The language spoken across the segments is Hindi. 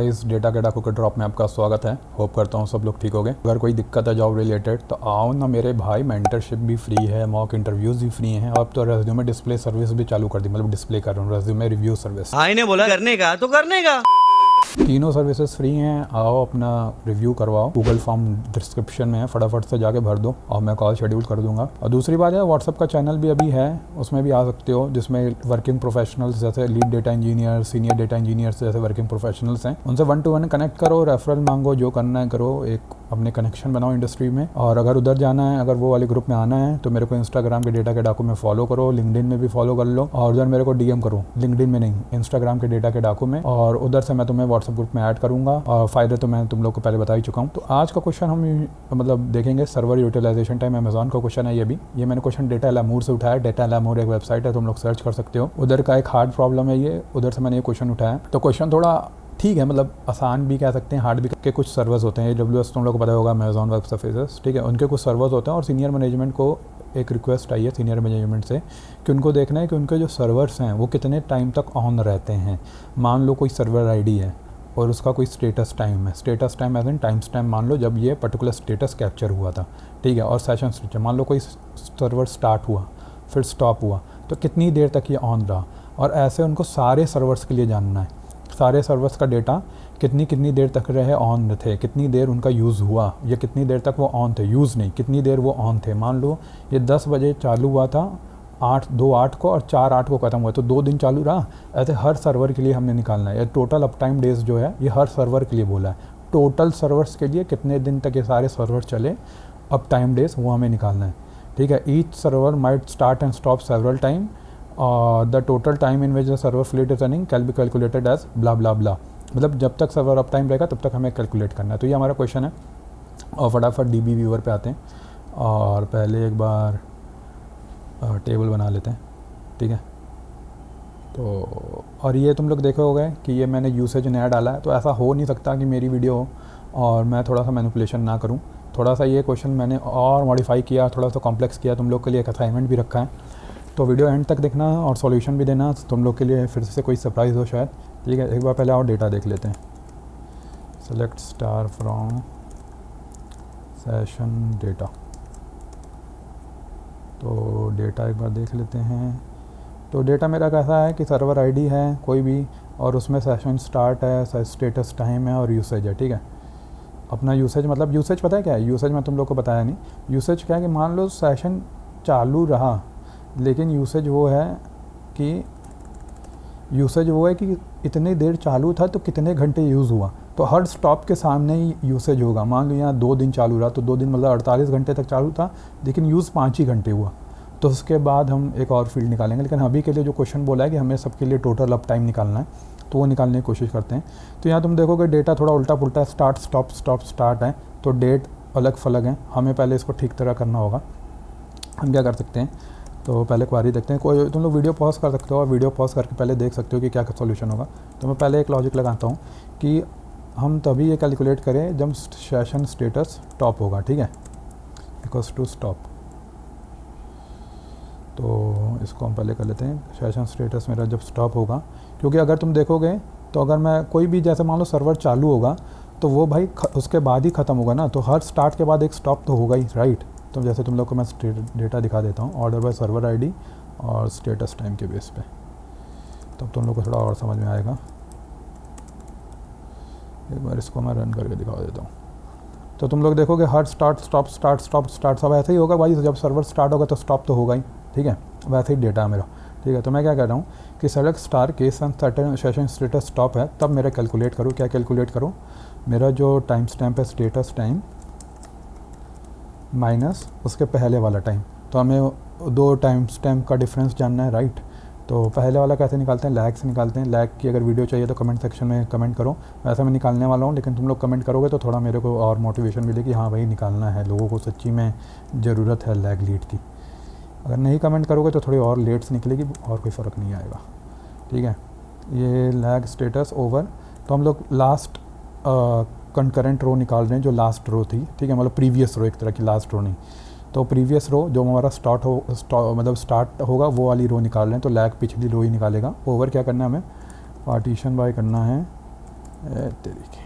गाइस, डेटा के डाकू के ड्रॉप में आपका स्वागत है। होप करता हूँ सब लोग ठीक हो गए। अगर कोई दिक्कत है जॉब रिलेटेड तो आओ ना मेरे भाई, मेंटरशिप भी फ्री है, मॉक इंटरव्यूज़ भी फ्री हैं। अब तो रेज्यूमे डिस्प्ले सर्विस भी चालू कर दी, मतलब डिस्प्ले कर रहा हूँ रेज्यूमे रिव्यू सर्विस। भाई ने बोला करने का तो करने का। तीनों सर्विसेज फ्री हैं, आओ अपना रिव्यू करवाओ। गूगल फॉर्म डिस्क्रिप्शन में है, फटाफट से जाके भर दो और मैं कॉल शेड्यूल कर दूंगा। और दूसरी बात है, व्हाट्सअप का चैनल भी अभी है, उसमें भी आ सकते हो, जिसमें वर्किंग प्रोफेशनल्स जैसे lead data engineer, senior data engineers जैसे वर्किंग प्रोफेशनल्स हैं, उनसे 1 to 1 कनेक्ट करो, रेफरल मांगो, जो करना है करो, एक अपने कनेक्शन बनाओ इंडस्ट्री में। और अगर उधर जाना है, अगर वो वाले ग्रुप में आना है तो मेरे को इंस्टाग्राम के डेटा के डाकू में फॉलो करो, लिंक्डइन में भी फॉलो कर लो और उधर मेरे को डीएम करो, लिंक्डइन में नहीं, इंस्टाग्राम के डेटा के डाकू में, और उधर से मैं तुम्हें व्हाट्सएप ग्रुप में ऐड करूँगा। और फ़ायदे तो मैं तुम लोग को पहले बता ही चुका हूँ। तो आज का क्वेश्चन हम मतलब देखेंगे, सर्वर यूटिलाइजेशन टाइम। अमेजॉन का क्वेश्चन है ये मैंने क्वेश्चन डेटा एलामूर से उठाया। डेटा एलामूर एक वेबसाइट है, तुम लोग सर्च कर सकते हो। उधर का एक हार्ड प्रॉब्लम है ये, उधर से मैंने ये क्वेश्चन उठाया। तो क्वेश्चन थोड़ा ठीक है, मतलब आसान भी कह सकते हैं, हार्ड भी। के कुछ सर्वर्स होते हैं, AWS तुम लोग को पता होगा, अमेजॉन वेब सर्विसेज, ठीक है, उनके कुछ सर्वर्स होते हैं और सीनियर मैनेजमेंट को एक रिक्वेस्ट आई है सीनियर मैनेजमेंट से कि उनको देखना है कि उनके जो सर्वर्स हैं वो कितने टाइम तक ऑन रहते हैं। मान लो कोई सर्वर आईडी है और उसका कोई स्टेटस टाइम है, status time as in time stamp, मान लो जब ये पर्टिकुलर स्टेटस कैप्चर हुआ था, ठीक है। और सेशन स्टेटस, मान लो कोई सर्वर स्टार्ट हुआ फिर स्टॉप हुआ तो कितनी देर तक ये ऑन रहा। और ऐसे उनको सारे सर्वर्स के लिए जानना है, सारे सर्वर्स का डेटा कितनी देर तक रहे ऑन थे, कितनी देर उनका यूज़ हुआ, या कितनी देर तक वो ऑन थे, यूज़ नहीं, कितनी देर वो ऑन थे। मान लो ये 10 बजे चालू हुआ था, 2/8 को और 4/8 को ख़त्म हुआ, तो 2 दिन चालू रहा। ऐसे हर सर्वर के लिए हमने निकालना है। ये टोटल अप टाइम डेज जो है ये हर सर्वर के लिए बोला है। टोटल सर्वर्स के लिए कितने दिन तक ये सारे सर्वर चले, अप टाइम डेज, वो हमें निकालना है, ठीक है। Each server might start and stop several time, the total time in which the server fleet is running can be calculated as blah blah blah. मतलब जब तक सर्वर अप टाइम रहेगा तब तक हमें कैलकुलेट करना है। तो ये हमारा क्वेश्चन है। और फटाफट DB व्यूअर पे आते हैं और पहले एक बार टेबल बना लेते हैं, ठीक है। तो और ये तुम लोग देखे होगे कि ये मैंने यूसेज नया डाला है, तो ऐसा हो नहीं सकता कि मेरी वीडियो हो और मैं थोड़ा सा मैनिपुलेशन ना करूं। थोड़ा सा ये क्वेश्चन मैंने और मॉडिफाई किया, थोड़ा सा कॉम्प्लेक्स किया, तुम लोग के लिए एक असाइनमेंट भी रखा है। तो वीडियो एंड तक देखना और सॉल्यूशन भी देना, तुम लोग के लिए फिर से कोई सरप्राइज़ हो शायद, ठीक है। एक बार पहले और डेटा देख लेते हैं। Select star from session data, तो डेटा एक बार देख लेते हैं। तो डेटा मेरा कैसा है कि सर्वर आईडी है कोई भी, और उसमें सेशन स्टार्ट है, स्टेटस टाइम है और यूसेज है, ठीक है। अपना यूसेज, मतलब यूसेज पता है क्या है, यूसेज मैं तुम लोग को बताया नहीं। यूसेज क्या है कि मान लो सेशन चालू रहा, लेकिन यूसेज वो है कि इतनी देर चालू था तो कितने घंटे यूज़ हुआ। तो हर स्टॉप के सामने ही यूसेज होगा। मान लो यहाँ 2 दिन चालू रहा तो 2 दिन मतलब 48 घंटे तक चालू था, लेकिन यूज़ 5 ही घंटे हुआ। तो उसके बाद हम एक और फील्ड निकालेंगे, लेकिन अभी के लिए जो क्वेश्चन बोला है कि हमें सबके लिए टोटल अप टाइम निकालना है, तो वो निकालने की कोशिश करते हैं। तो यहाँ तुम देखोगे डेटा थोड़ा उल्टा पुल्टा है, स्टार्ट स्टॉप स्टॉप स्टार्ट है, तो डेट अलग फलग है। हमें पहले इसको ठीक तरह करना होगा। हम क्या कर सकते हैं, तो पहले क्वारी देखते हैं। कोई तुम लोग वीडियो पॉज कर सकते हो और वीडियो पॉज करके पहले देख सकते हो कि क्या सॉल्यूशन होगा। तो मैं पहले एक लॉजिक लगाता हूँ कि हम तभी ये कैलकुलेट करें जब सेशन स्टेटस टॉप होगा, ठीक है, इक्वल्स टू स्टॉप। तो इसको हम पहले कर लेते हैं, सेशन स्टेटस मेरा जब स्टॉप होगा। क्योंकि अगर तुम देखोगे तो अगर मैं कोई भी, जैसे मान लो सर्वर चालू होगा तो वो भाई उसके बाद ही ख़त्म होगा ना, तो हर स्टार्ट के बाद एक स्टॉप तो होगा ही, राइट। तो जैसे तुम लोग को मैं डेटा दिखा देता हूँ, ऑर्डर बाय सर्वर आईडी और स्टेटस टाइम के बेस पे, तब तुम लोग को थोड़ा और समझ में आएगा। एक बार इसको मैं रन करके दिखा देता हूँ। तो तुम लोग देखोगे हर start stop start stop start सब ऐसे ही होगा भाई। जब सर्वर स्टार्ट होगा तो स्टॉप तो होगा ही, ठीक है। वैसे ही डेटा है मेरा, ठीक है। तो मैं क्या कह रहा हूँ कि select star case and session status stop है, तब मेरा कैलकुलेट करो। क्या कैलकुलेट करो, मेरा जो टाइम स्टैम्प है स्टेटस टाइम माइनस उसके पहले वाला टाइम। तो हमें 2 टाइम स्टैम्प का डिफरेंस जानना है, राइट। तो पहले वाला कैसे निकालते हैं, लैग से निकालते हैं। लैग की अगर वीडियो चाहिए तो कमेंट सेक्शन में कमेंट करो, वैसे मैं निकालने वाला हूँ, लेकिन तुम लोग कमेंट करोगे तो थोड़ा मेरे को और मोटिवेशन मिलेगी, हाँ भाई निकालना है, लोगों को सच्ची में ज़रूरत है लैग लीड की। अगर नहीं कमेंट करोगे तो थोड़ी और लेट से निकलेगी और कोई फ़र्क नहीं आएगा, ठीक है। ये लैग स्टेटस ओवर, तो हम लोग लास्ट कंकरेंट रो निकाल रहे हैं, जो लास्ट रो थी, ठीक है, मतलब प्रीवियस रो, एक तरह की लास्ट रो नहीं। तो प्रीवियस रो जो हमारा स्टार्ट होगा वो वाली रो निकाल रहे हैं, तो लैग पिछली रो ही निकालेगा। ओवर क्या करना है हमें, पार्टीशन बाय करना है तेरी की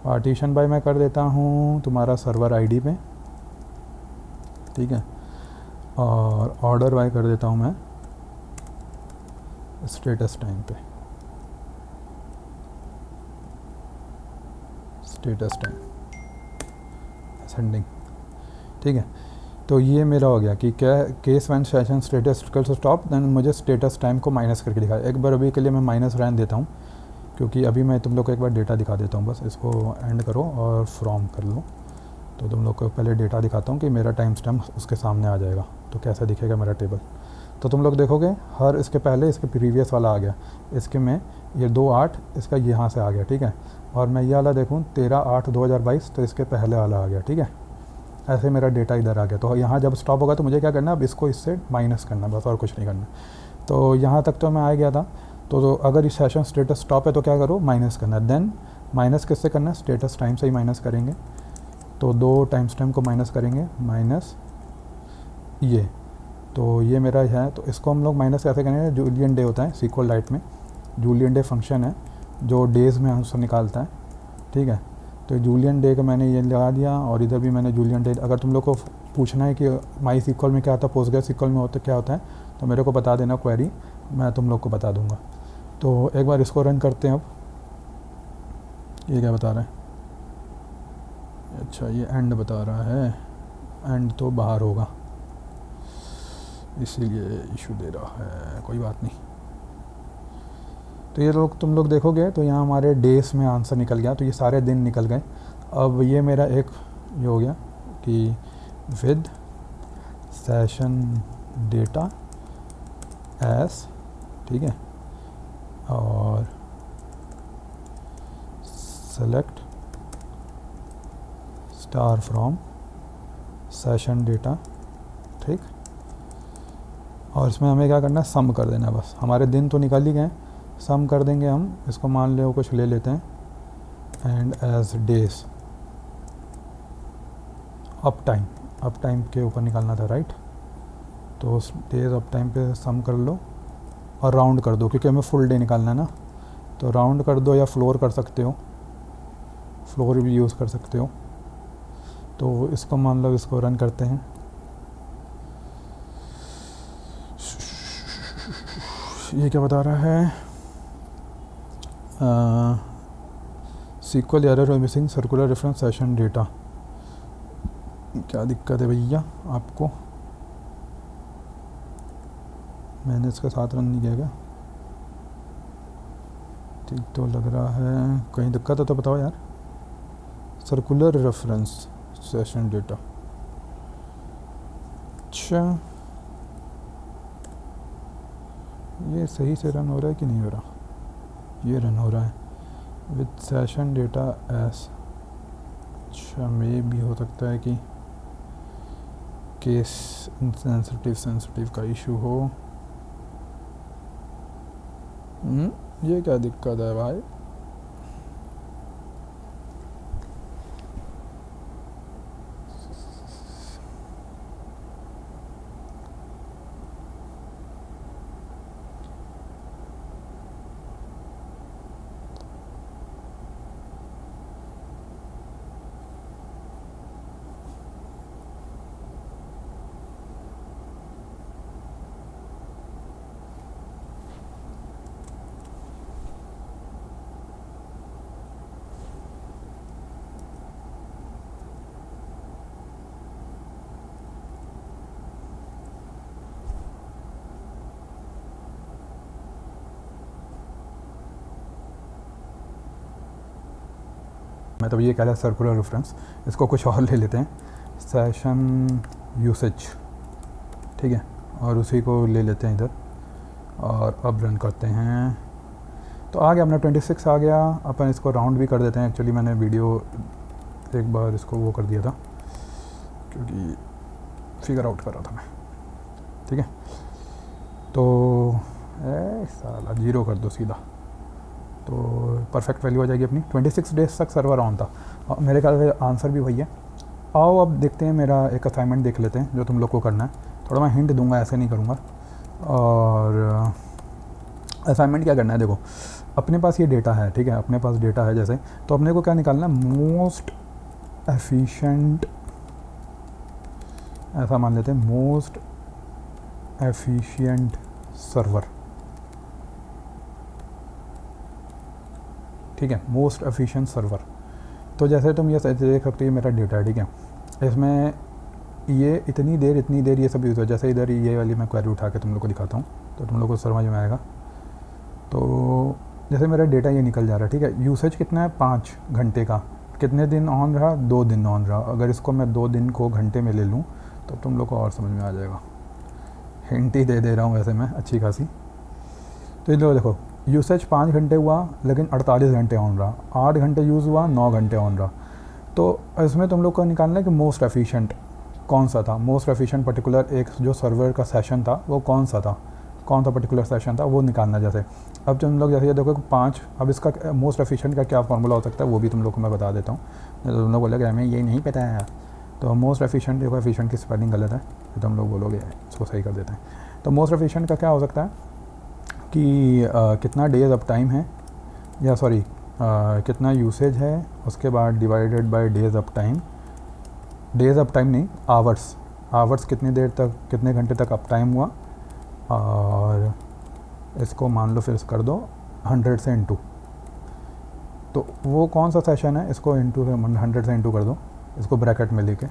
पार्टीशन बाय मैं कर देता हूँ तुम्हारा सर्वर आईडी पे, ठीक है, और ऑर्डर बाय कर देता हूँ मैं स्टेटस टाइम पे, स्टेटस टाइम सेंडिंग, ठीक है। तो ये मेरा हो गया कि क्या case when session status to stop, then मुझे स्टेटस टाइम को माइनस करके दिखाया। एक बार अभी के लिए मैं माइनस रहने देता हूँ, क्योंकि अभी मैं तुम लोग को एक बार डेटा दिखा देता हूँ। बस इसको एंड करो और फ्रॉम कर लो, तो तुम लोग को पहले डेटा दिखाता हूँ कि मेरा टाइम स्टैम्प उसके सामने आ जाएगा। तो कैसा दिखेगा मेरा टेबल, तो तुम लोग देखोगे हर इसके पहले इसके प्रीवियस वाला आ गया, इसके में ये 2/8 इसका यहाँ से आ गया, ठीक है। और मैं ये वाला देखूँ 13/8/2022, तो इसके पहले वाला आ गया, ठीक है। ऐसे मेरा डेटा इधर आ गया। तो यहाँ जब स्टॉप होगा तो मुझे क्या करना है, अब इसको इससे माइनस करना, बस और कुछ नहीं करना। तो यहाँ तक तो मैं आ गया था। तो अगर ये सेशन स्टेटस स्टॉप है तो क्या करो, माइनस करना है। देन माइनस किससे करना है, स्टेटस टाइम से ही माइनस करेंगे। तो 2 टाइम्स टाइम को माइनस करेंगे, माइनस ये, तो ये मेरा है। तो इसको हम लोग माइनस कैसे करेंगे, जूलियन डे होता है सीक्वल राइट में, जूलियन डे फंक्शन है जो डेज़ में आंसर निकालता है, ठीक है। तो जूलियन डे का मैंने ये लगा दिया, और इधर भी मैंने जूलियन डे। अगर तुम लोग को पूछना है कि माई सीक्वल में क्या होता है, पोस्टग्रेस सीक्वल में होता क्या होता है, तो मेरे को बता देना क्वेरी, मैं तुम लोग को बता दूंगा। तो एक बार इसको रन करते हैं। अब ये क्या बता रहा है, अच्छा ये एंड बता रहा है, एंड तो बाहर होगा इसीलिए इशू दे रहा है, कोई बात नहीं। तो ये लोग तुम लोग देखोगे तो यहाँ हमारे डेज में आंसर निकल गया, तो ये सारे दिन निकल गए। अब ये मेरा एक ये हो गया कि विद सेशन डेटा एस, ठीक है, और select star from session data, ठीक। और इसमें हमें क्या करना है, सम कर देना है। बस हमारे दिन तो निकल ही गए, सम कर देंगे हम। इसको मान लो कुछ ले लेते हैं, and as days up time के ऊपर निकालना था, राइट। तो उस डेज अप टाइम पे सम कर लो और राउंड कर दो, क्योंकि हमें फुल डे निकालना है ना। तो राउंड कर दो या फ्लोर कर सकते हो, फ्लोर भी यूज़ कर सकते हो। तो इसको मान लो, इसको रन करते हैं। ये क्या बता रहा है, सीक्वल एरर और missing circular reference session data. क्या दिक्कत है भैया आपको, मैंने इसका साथ रन नहीं किया क्या, ठीक तो लग रहा है। कहीं दिक्कत है तो बताओ यार। सर्कुलर रेफरेंस सेशन डेटा, अच्छा ये सही से रन हो रहा है कि नहीं हो रहा, ये रन हो रहा है विद सेशन डेटा एस। अच्छा मे भी हो सकता है कि केस सेंसिटिव का इशू हो। ये क्या दिक्कत है भाई, मैं तो ये कह रहा सर्कुलर रेफरेंस, इसको कुछ और ले लेते हैं, सेशन यूसेज, ठीक है, और उसी को ले लेते हैं इधर। और अब रन करते हैं, तो आ गया अपना 26 आ गया। अपन इसको राउंड भी कर देते हैं। एक्चुअली मैंने वीडियो एक बार इसको वो कर दिया था, क्योंकि फिगर आउट कर रहा था मैं, ठीक है। तो साला 0 कर दो सीधा, तो परफेक्ट वैल्यू आ जाएगी अपनी। 26 डेज तक सर्वर ऑन था, और मेरे ख्याल से आंसर भी वही है। आओ अब देखते हैं, मेरा एक असाइनमेंट देख लेते हैं जो तुम लोग को करना है। थोड़ा मैं हिंट दूंगा, ऐसे नहीं करूँगा। और असाइनमेंट क्या करना है, देखो अपने पास ये डेटा है, ठीक है, अपने पास डेटा है जैसे, तो अपने को क्या निकालना है, मोस्ट एफिशिएंट, ऐसा मान लेते हैं, मोस्ट एफिशिएंट सर्वर, ठीक है, मोस्ट एफिशिएंट सर्वर। तो जैसे तुम ये देख सकते हो, ये मेरा डेटा है, ठीक है, इसमें ये इतनी देर ये सब यूज़ हो, जैसे इधर ये वाली मैं क्वेरी उठा के तुम लोग को दिखाता हूँ तो तुम लोग को समझ में आएगा। तो जैसे मेरा डेटा ये निकल जा रहा है, ठीक है, यूसेज कितना है 5 घंटे का, कितने दिन ऑन रहा, 2 दिन ऑन रहा। अगर इसको मैं 2 दिन को घंटे में ले लूँ तो तुम लोग को और समझ में आ जाएगा, हिंट ही दे रहा हूँ वैसे मैं अच्छी खासी। तो ये देखो यूसेज 5 घंटे हुआ लेकिन 48 घंटे ऑन रहा, 8 घंटे यूज़ हुआ, 9 घंटे ऑन रहा। तो इसमें तुम लोग को निकालना है कि मोस्ट एफिशिएंट कौन सा था, मोस्ट एफिशिएंट पर्टिकुलर एक जो सर्वर का सेशन था वो कौन सा था, कौन सा पर्टिकुलर सेशन था वो निकालना। जैसे अब तुम लोग जैसे ये देखो 5, अब इसका मोस्ट एफिशिएंट का क्या फार्मूला हो सकता है वो भी तुम लोग को मैं बता देता हूँ। तो तुम लोग बोलोगे हमें ये नहीं पता है, तो मोस्ट एफिशिएंट, देखो एफिशिएंट की स्पेलिंग गलत है तो तुम लोग बोलोगे इसको सही कर देते हैं। तो मोस्ट एफिशिएंट का क्या हो सकता है कि कितना डेज अप टाइम है, या सॉरी कितना यूसेज है, उसके बाद divided by days up time, days up time नहीं, आवर्स कितनी देर तक, कितने घंटे तक अप टाइम हुआ, और इसको मान लो फिर कर दो 100 से इंटू, तो वो कौन सा सेशन है, इसको इंटू 100 से इंटू कर दो, इसको ब्रैकेट में लेके,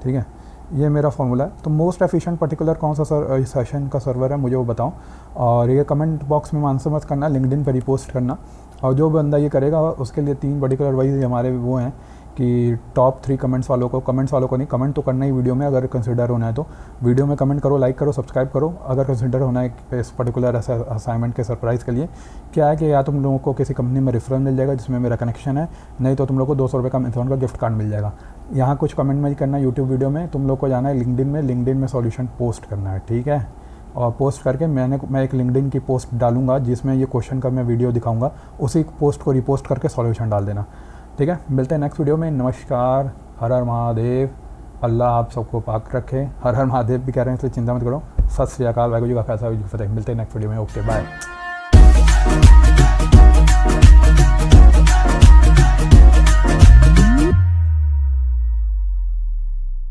ठीक है, ये मेरा फॉर्मूला है। तो मोस्ट एफिशिएंट पर्टिकुलर कौन सा सेशन का सर्वर है मुझे वो बताओ, और ये कमेंट बॉक्स में आंसर मत करना, लिंक्डइन पर रिपोस्ट करना, और जो बंदा ये करेगा उसके लिए 3 पर्टिकुलर वाइज हमारे वो हैं कि टॉप 3 कमेंट्स वालों को नहीं, कमेंट तो करना ही वीडियो में, अगर कंसिडर होना है तो वीडियो में कमेंट करो, लाइक करो, सब्सक्राइब करो, अगर कंसिडर होना है इस पर्टिकुलर असाइनमेंट के सरप्राइज़ के लिए। क्या है कि या तुम लोगों को किसी कंपनी में रेफरल मिल जाएगा जिसमें मेरा कनेक्शन है, नहीं तो तुम लोग को 200 रुपये का अमेज़ॉन का गिफ्ट कार्ड मिल जाएगा। यहाँ कुछ कमेंट में करना, यूट्यूब वीडियो में तुम लोग को जाना है लिंक्डइन में सॉल्यूशन पोस्ट करना है, ठीक है, और पोस्ट करके मैं एक लिंक्डइन की पोस्ट डालूंगा जिसमें ये क्वेश्चन का मैं वीडियो दिखाऊंगा, उसी पोस्ट को रिपोस्ट करके सॉल्यूशन डाल देना, ठीक है। मिलते हैं नेक्स्ट वीडियो में। नमस्कार, हर हर महादेव, अल्लाह आप सबको पाक रखे। हर हर महादेव भी कह रहे हैं इसलिए चिंता मत करो। सत श्री अकाल, वाहिगुरू जी का खालसा, वाहिगुरू जी की फतेह। मिलते हैं नेक्स्ट वीडियो में, ओके बाय।